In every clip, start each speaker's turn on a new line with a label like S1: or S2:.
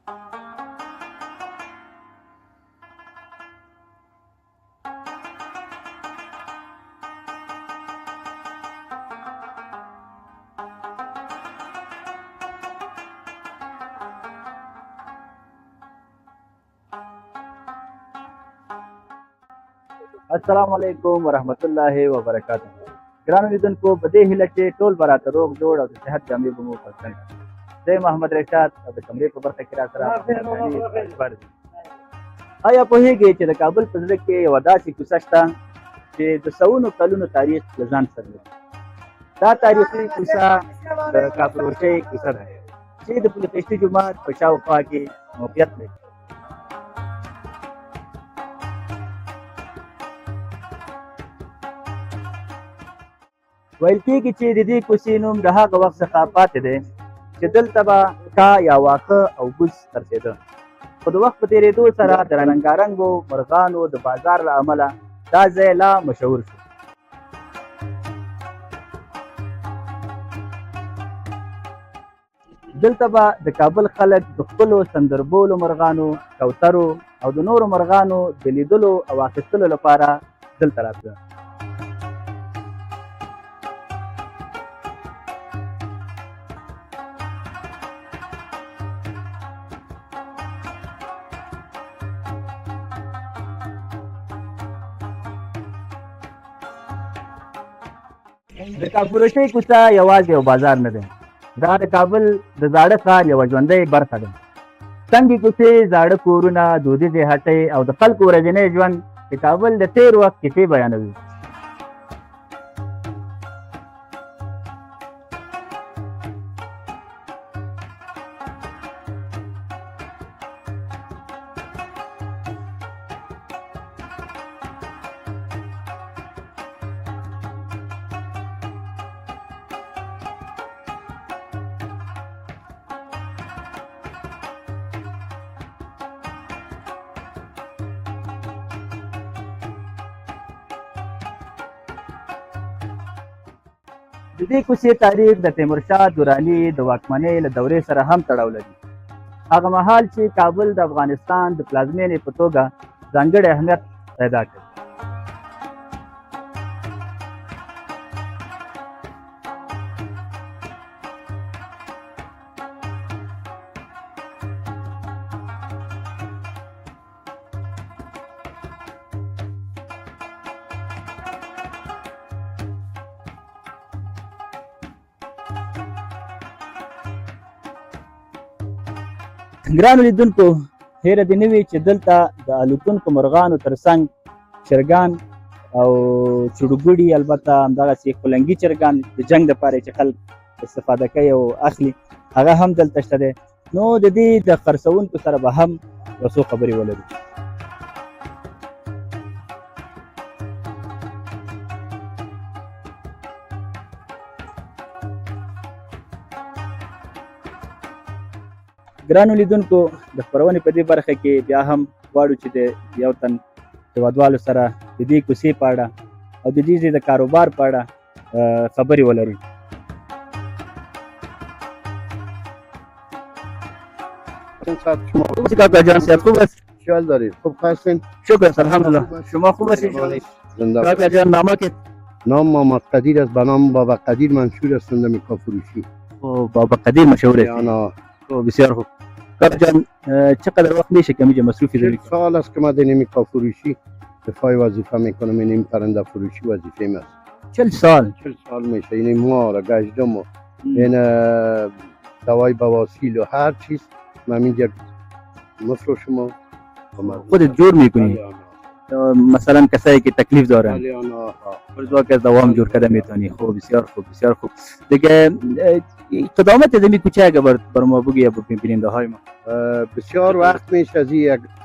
S1: السلام علیکم ورحمت الله وبرکاته. ګرانو لیدونکو، په دې هیله چې ټول به راته روغ جوړ او د صحت جامې به مو په څنګ زه محمد رشاد او د کمرې په برخه کې را سره آیا پوهېږئ چې د کابل په زړه کې یوه داسې کوڅه شته چې د سوونو کلونو تاریخ له ځان سره لري؟ دا تاریخي کوڅه د کاکروچۍ کوڅه ده چې د پل خشتي جومات په شاوخوا کې موقعیت لري. ویل کېږي چې د دې کوڅې نوم د هغه وخت څخه پاتې دی چې دلته به کا یا واښه او ګوز څرخېده، خو د وخت په تېرېدو سره د رنګارنګو مرغانو د بازار له امله دا ځای لا مشهور شو. دلته به د کابل خلک د خپلو سندربولو مرغانو، کوترو او د نورو مرغانو د لیدلو او اخیستلو لپاره دلته راتله. د کاکروچۍ کوڅه یوازې یو بازار نه دی، دا د کابل د زاړه ښار یوه ژوندۍ برخه ده. تنګې کوڅې، زاړه کورونه، دودیزې هټۍ او د خلکو ورځنی ژوند د کابل د تېر وخت کیسې بیانوي. د دې کوڅې تاریخ د تیمورشاه دراني د واکمنۍ له دورې سره هم تړاو لري. هغه مهال چې کابل د افغانستان د پلازمېنې په توګه ځانګړی اهمیت پیدا کړ. ګرانو لیدونکو، هیره دې نه وي چې دلته د الوتونکو مرغانو ترڅنګ چرګان او چړوګوړي، البته همدغسې کلنګي چرګان د جنګ دپاره چې خلک استفاده کوي او اخلي، هغه هم دلته شته دی. نو د دې د خرڅوونکو سره به هم یو څو خبرې ولرو. ګرانو لیدونکو، د خپرونې په دې برخه کې بیا هم غواړو چې د یو تن هېوادوالو سره د دې کوڅې په اړه او د دې ځای د کاروبار په اړه خبرې ولرو. کاکا جان صاحب خوب است؟
S2: شال دارید؟ خوب هستین؟
S1: شکر است، الحمدلله. شما خوب هستید؟ کاکا جان نامه که؟
S2: نام محمد قدیر است، به نام بابا قدیر منشور است. می کافروشی.
S1: بابا قدیر مشهور است. بسیار خوب. کاکا جان چقدر وقت میشه که اینجا مصروفی دارید؟
S2: 40 سال است که من در نمی کافروشی دفاعی وظیفه میکنم. این پرنده فروشی وظیفه است.
S1: 40 سال؟
S2: 40 سال میشه. این مار، گشتم و این دوای بواسیر و هر چیز من اینجا مفروشم و
S1: خودت جور میکنی؟ مثلا کسایی که تکلیف دارن فرض که دوام جور کرده میتونی. خوب، بسیار خوب، بسیار خوب. دیگه قدامت دمی کوچه اگه بر ما بگی یا ببیننده های ما؟
S2: بسیار وقت میشه، از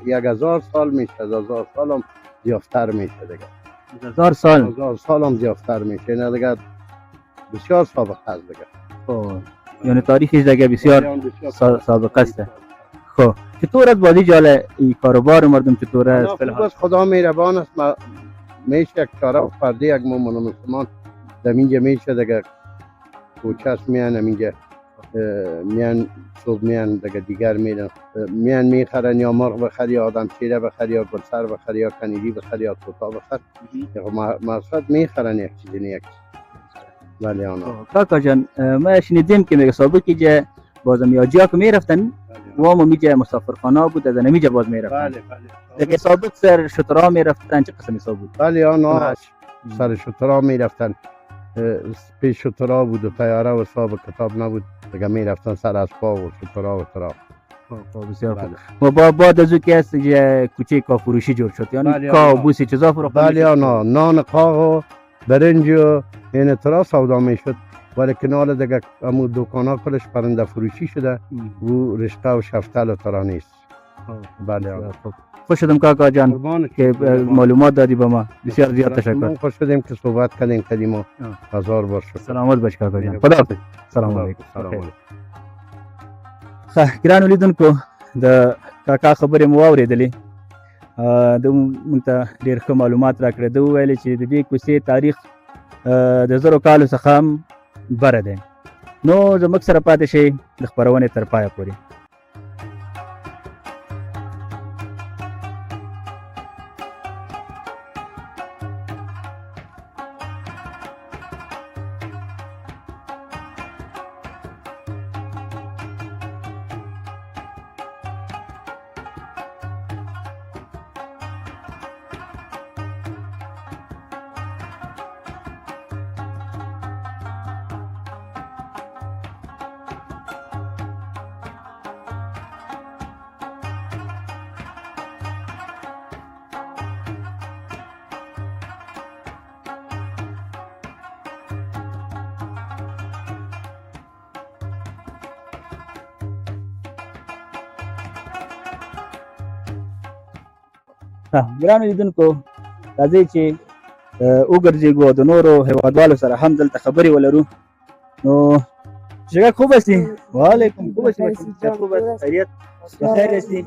S2: 1000 سال میشه، از 1000 سال هم زیافتر میشه دیگه.
S1: 1000 سال؟
S2: 1000 سال هم زیافتر میشه. نه دیگه بسیار سابقه است دیگه.
S1: یعنی تاریخش دیگه بسیار سابقه است. خب چطور است بازی جاله این کاروبار مردم چطور است؟
S2: خوب است، خدا مهربان است. میشه یک چاره فردی یک مومن مسلمان در اینجا میشه دیگه کوچه است میان اینجا میان صبح میان دیگه دیگر میرن میان میخرن یا مرغ بخر یا آدم شیره بخر یا گلسر بخر یا کنیری بخر یا توتا بخر مصرف میخرن یک چیزی نه یک بله آنها
S1: کاکا جان ما شنیدیم که میگه سابقی جه بازم میاجیا که میرفتن و هم میجه مسافرخانه بود از نمیجه باز میرفتن
S2: بله
S1: دیگه سابق سر شترا میرفتن چه قسمی حساب بود
S2: بله آنها سر شترا میرفتن پیش شترا بود و تیاره و حساب کتاب نبود دیگه میرفتن سر اسبا و شترا و ترا
S1: بسیار خوب و بعد از او که است که کوچه کافروشی جور شد یعنی کا بوسی چیزا فروخته
S2: بله آنها نان قاق و برنج و این ترا سودا میشد ولی کنال دیگه امو دکانا کلش پرنده فروشی شده و رشته و شفتل و ترا نیست بله آنها
S1: خوش شدم کاکا جان که معلومات دادی به ما بسیار زیاد تشکر
S2: خوش شدیم که صحبت کردیم و هزار بار شکر
S1: سلامت باش کاکا جان خداحافظ سلام علیکم ګرانو لیدونکو د کاکا خبرې مو واورېدلې د موږ ته ډېر ښه معلومات راکړه ده وویلې چې د دې کوڅې تاریخ د زرو کالو څخه هم بره دی نو زموږ سره پاتې شئ د خپرونې تر پایه پورې ګرانو لیدونکو راځئ چې وګرځېږو د نورو هیوادوالو سره هم دلته خبرې ولرو نو شګک خوب هستی وعلیکم خوب هستی خوب است خیریت بخیر هستی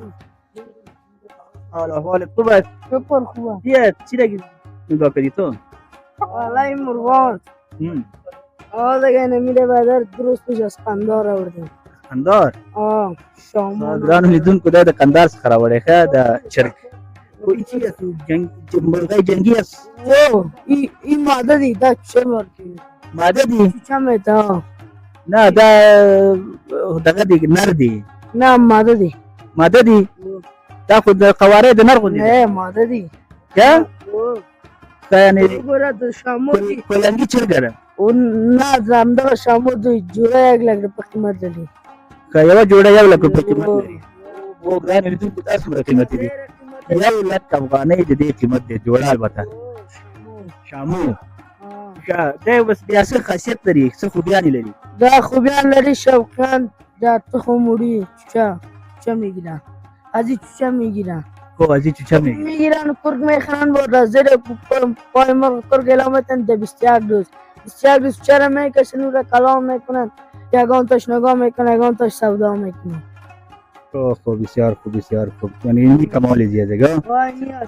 S1: حال احوالت خوب است
S3: سپر خوبه
S1: بیا چی رگی نگاه کردی تو
S3: والله مرغان دیگه نمیره بدر درست پیش از قندار آوردیم
S1: قندار
S3: شامان
S1: ګرانو لیدونکو دا د قندار څخه راوړی ښه د چرګ مرغۍ جنګي است
S3: این ماده دی دا چه مرگی
S1: ماده دی
S3: چه میتا
S1: نه دا دغه دی نر دی
S3: نه ماده دی
S1: دا خو د قواره د نر غوندې
S3: نه ماده دی
S1: که یعنې
S3: ګوره د شامو دی
S1: کولنګي چرګه ده
S3: نه همدغه شامو دی جوړه 1 لک په قیمت لري
S1: که یوه جوړه 1 لک په قیمت لري او ګرانو لیدونکو دا څومره قیمت دی 1 لک افغانۍ د دې قیمت دی جوړه البته شامو دا بس بیا څه خاصیت لري څه خوبیانې لري
S3: دا خوبیان لري شوقیان دا تخم وړي چوچه میگیرن از این چوچه میگیرن
S1: خب از این چوچه
S3: میگیرن کرگ میخرن با رزر پای مرغ کرگ علامتن ده 21 دوست 21 دوست چرا میکشن او را کلام میکنن یگان تاش نگاه میکنن یگان تاش سودا میکنن
S1: خب بسیار خوب یعنی این کمال زیاده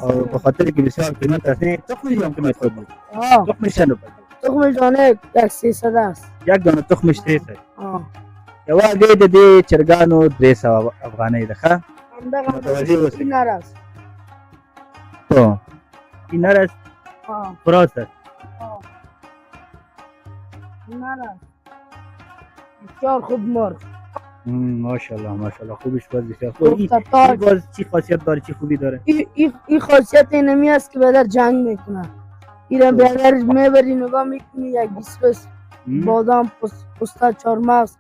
S1: او به خاطر که بسیار قیمت هسته تخمش هم قیمت خود بود تخمش چند روپیه
S3: تخمش دانه 300 است
S1: یک دانه تخمش 300 یوه هګۍ د دې چرګانو 300 افغانۍ ده ښه
S3: این نر است
S1: این نر است فراس است
S3: این نر است بسیار خوب مرغ
S1: ماشاءالله خوبش باز بسیار خوب این باز چی خاصیت داره چی خوبی داره
S3: این خاصیت اینمی است که بدر جنگ میکنه ایران بدر میبری نگاه میکنی یک بیسپس بادام پسته چارمغز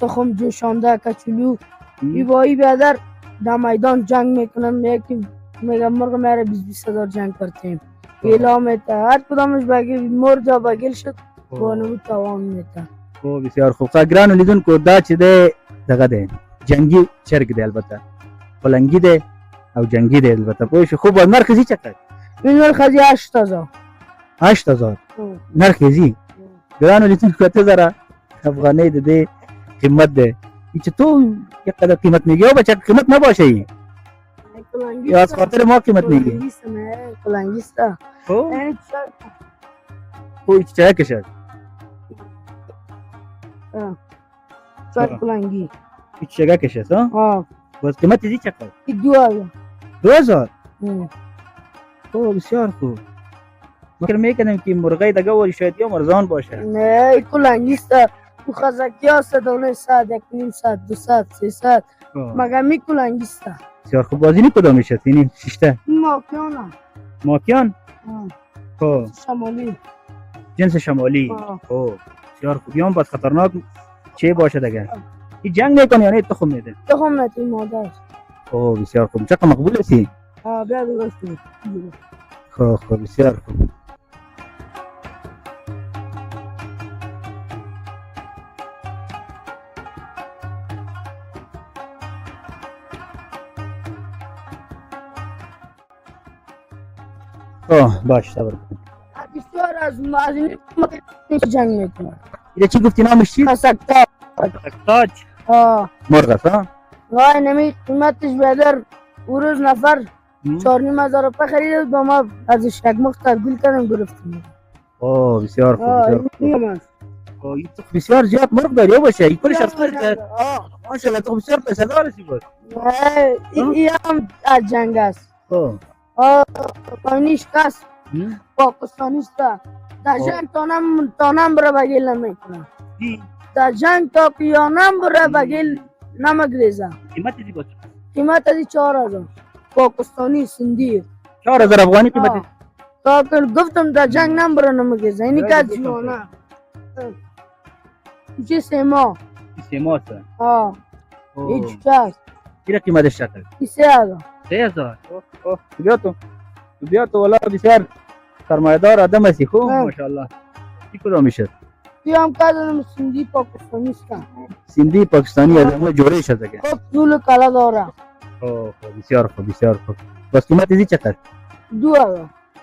S3: تخم جوشانده کچولو ای با ای بدر در میدان جنگ میکنن میگه مرغ میره 20 هزار جنگ کرتیم اعلام میته هر کدامش بگیر مرغ جا بگیر شد بانو توان میته
S1: بسیار خوب ګرانو لیدونکو دا چې دی دغه دی جنګي چرګ دی البته پلنګي دی او جنګي دی البته پوه شو خوب نرخ زی چقدر
S3: این نرخ زی 8000
S1: 8000 نرخ زی ګرانو لیدونکو 8000 افغانۍ د دې قیمت دی چې تو یک قدر قیمت میگی او بچه قیمت نباشه یا از خاطر ما قیمت میگی
S3: پلنگیستا
S1: خوی چه کشد
S3: چای کلنگی
S1: هیچ شگه کشست ها؟
S3: آه
S1: باز قیمت زی چقدر؟
S3: این 2000
S1: 2000 اوه بسیار خوب فکر میکنم که مرغای دیگه ولی شاید یا مرزان باشه
S3: نه این کلنگی است تو خزکی هست دونه 100 1.5 100 200 300 مگه می کلنگی است
S1: بسیار خوب بازی کدام میشه اینی ششته
S3: ماکیانا
S1: ماکیان خب
S3: شمالی
S1: جنس شمالی خب بسیار خوب یا باز خطرناک چه باشه دیگه این جنگ میکنه یعنی تخم میده
S3: تخم نتی مادر
S1: اوه بسیار خوب چقدر مقبول هستی
S3: بیا بگوشتی
S1: خب بسیار خوب باش صبر کن
S3: بسیار از این جنگ میکنه
S1: اینه چی گفتی نامش چی؟
S3: خسکتاج
S1: تاج مرغ است ها؟
S3: وای نمی قیمتش بدر او روز نفر 4,500 روپه خرید با ما از شکمخ تبدیل کردم گرفتیم
S1: اوه بسیار خوب بسیار
S3: خوب
S1: این تو بسیار زیاد مرغ داری باشه این کلش از خود ماشاءالله تو بسیار پیسه دار هستی باش
S3: این هم از جنگ است پایینیش کس پاکستانی است در جنگ تانم بره بگیل نمیکنه در جنگ تا پیانم بره بگیل نمگریزه
S1: قیمت دی باشه
S3: قیمت دی 4000 پاکستانی سندی
S1: 4000 افغانی قیمت
S3: تا گفتم در جنگ نم بره نمگریزه اینی که جیوانا چی سیما
S1: است
S3: هیچ کس
S1: چی قیمتش چقدر
S3: 3000
S1: بیا تو والا بسیار سرمایه‌دار آدم هستی خوب ماشاءالله این کدام میشه
S3: هم کردم سندی پاکستانی است
S1: سندی پاکستانی از اون جوړه شده که
S3: خب طول کلا داره
S1: بسیار خوب بس قیمت زی چقدر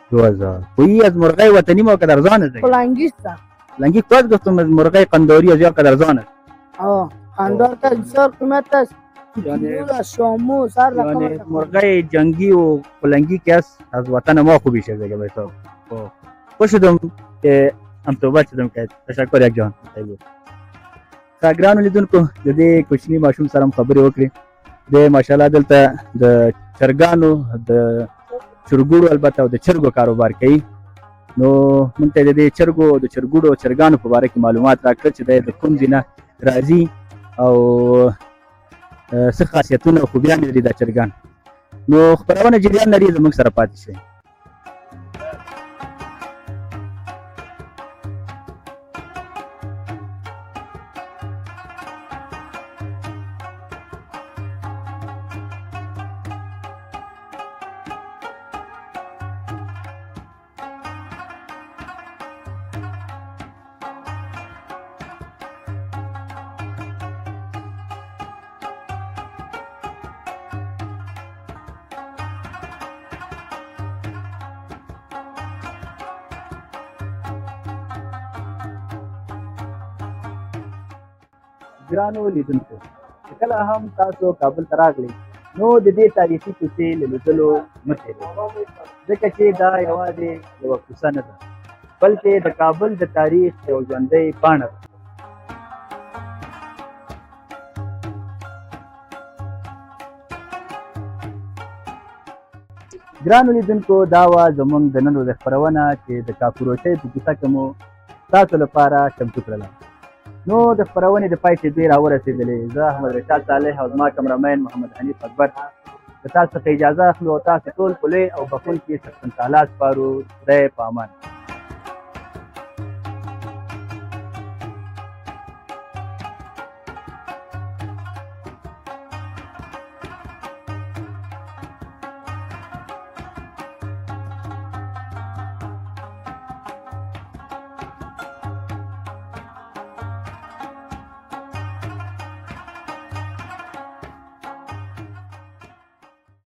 S3: 2000
S1: خو از مرغای وطنی ما قدر زان است
S3: کلنگی است
S1: لنگی کد گفتم از مرغای قنداری از یا قدر زان است
S3: قندار که بسیار قیمت است
S1: یعنی
S3: شامو سر
S1: یعنی مرغای جنگی و کلنگی که است از وطن ما خوبی شده دیگه بای صاحب خوش شدم که هم توبه شدم که تشکر یک جان ګرانو لیدونکو د دې کوچني ماشوم سره هم خبرې وکړې د ماشاءالله دلته د چرګانو د چرګوړو البته او د چرګو کاروبار کوي نو موږ ته د دې چرګو د چرګوړو او چرګانو په باره کې معلومات راکړل چې د کوم ځای نه راځي او څه خاصیتونه او خوبیان لري دا چرګان نو خپرونه جریان لري زموږ سره پاتې شئ ګرانو لیدونکو کله هم تاسو کابل ته راغلئ نو د دې تاریخي کوڅې له لیدلو مه تېرېږئ ځکه چې دا یوازې یوه کوڅه نه ده بلکې د کابل د تاریخ یو ژوندی پاڼه ده ګرانو لیدونکو دا وه زموږ د نن ورځې خپرونه چې د کاکروچۍ په کوڅه کې مو تاسو لپاره چمتو کړله نو د خپرونې د پای ته دوی راورسېدلې زه احمد رشاد صالح او زما کمرمین محمد حنیف اکبر د تاسو څخه اجازه اخلو او تاسو ټول په لوی او بخښونکي سپن تعالی سپارو خدای په امان